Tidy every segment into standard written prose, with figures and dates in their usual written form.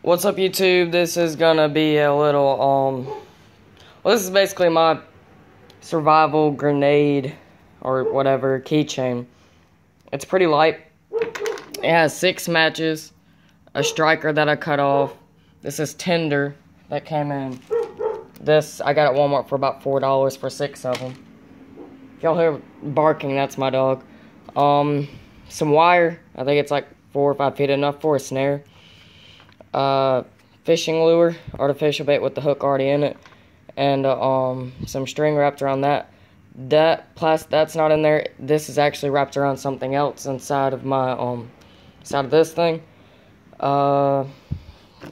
What's up, YouTube? This is gonna be a little, well, this is basically my survival grenade, or whatever, keychain. It's pretty light. It has 6 matches, a striker that I cut off. This is tinder that came in. This, I got at Walmart for about $4 for 6 of them. If y'all hear barking, that's my dog. Some wire, I think it's like 4 or 5 feet, enough for a snare. Fishing lure, artificial bait with the hook already in it, and some string wrapped around that. That's not in there. This is actually wrapped around something else inside of my inside of this thing.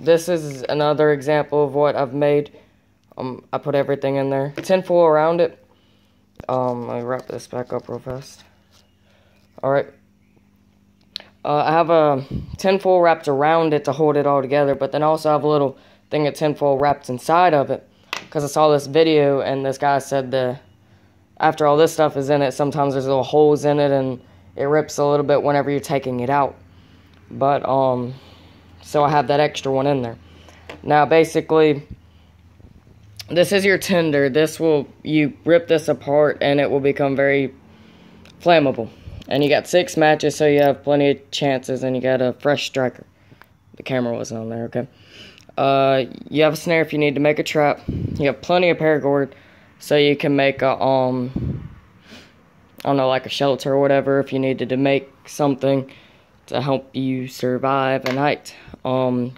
This is another example of what I've made. I put everything in there. Tinfoil around it. Let me wrap this back up real fast. Alright. I have a tinfoil wrapped around it to hold it all together, but then I also have a little thing of tinfoil wrapped inside of it, because I saw this video and this guy said after all this stuff is in it, sometimes there's little holes in it and it rips a little bit whenever you're taking it out. But so I have that extra one in there. Now basically, this is your tinder. You rip this apart and it will become very flammable. And you got 6 matches, so you have plenty of chances, and you got a fresh striker. The camera wasn't on there, okay? You have a snare if you need to make a trap. You have plenty of paracord, so you can make a, I don't know, like a shelter or whatever, if you needed to make something to help you survive a night. You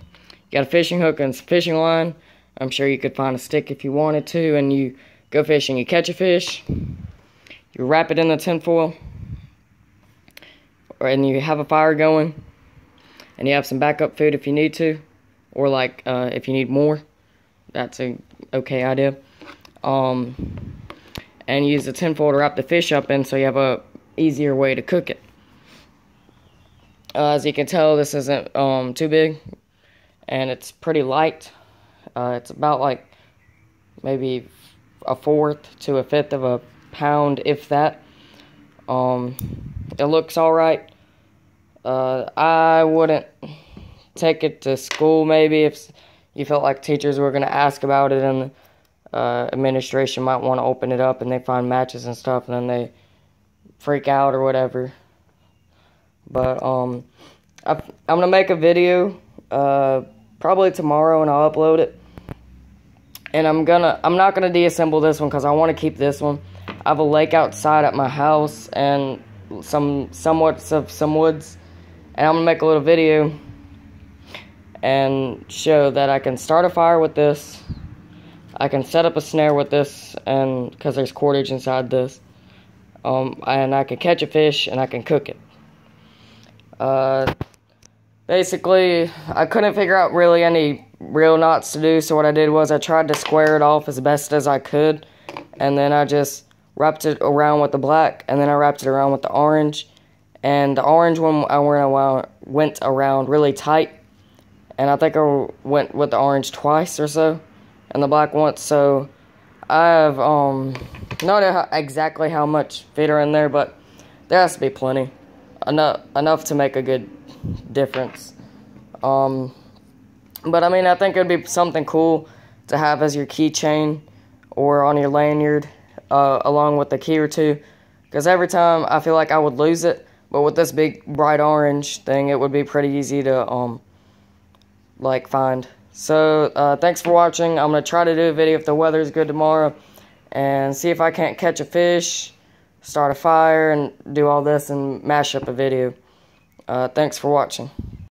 got a fishing hook and some fishing line. I'm sure you could find a stick if you wanted to, and you go fishing. You catch a fish, you wrap it in the tinfoil, and you have a fire going, and you have some backup food if you need to, or like if you need more, that's a okay idea. And use the tinfoil to wrap the fish up in, so you have a easier way to cook it. As you can tell, this isn't too big, and it's pretty light. It's about like maybe 1/4 to 1/5 of a pound, if that. It looks alright. I wouldn't take it to school maybe if you felt like teachers were going to ask about it, and administration might want to open it up and they find matches and stuff and then they freak out or whatever. But I'm going to make a video probably tomorrow, and I'll upload it. And I'm not going to deassemble this one because I want to keep this one. I have a lake outside at my house and somewhat of some woods, and I'm gonna make a little video and show that I can start a fire with this. I can set up a snare with this, and because there's cordage inside this, and I can catch a fish and I can cook it. Basically, I couldn't figure out really any real knots to do, so what I did was I tried to square it off as best as I could, and then I just wrapped it around with the black, and then I wrapped it around with the orange. And the orange one I went around really tight, and I think I went with the orange twice or so, and the black once. So I have not exactly how much fit are in there, but there has to be plenty, enough to make a good difference. But I mean, I think it'd be something cool to have as your keychain or on your lanyard. Along with a key or two, because every time I feel like I would lose it, but with this big bright orange thing, it would be pretty easy to like find. So thanks for watching. I'm gonna try to do a video if the weather is good tomorrow, and see if I can't catch a fish, start a fire, and do all this and mash up a video. Thanks for watching.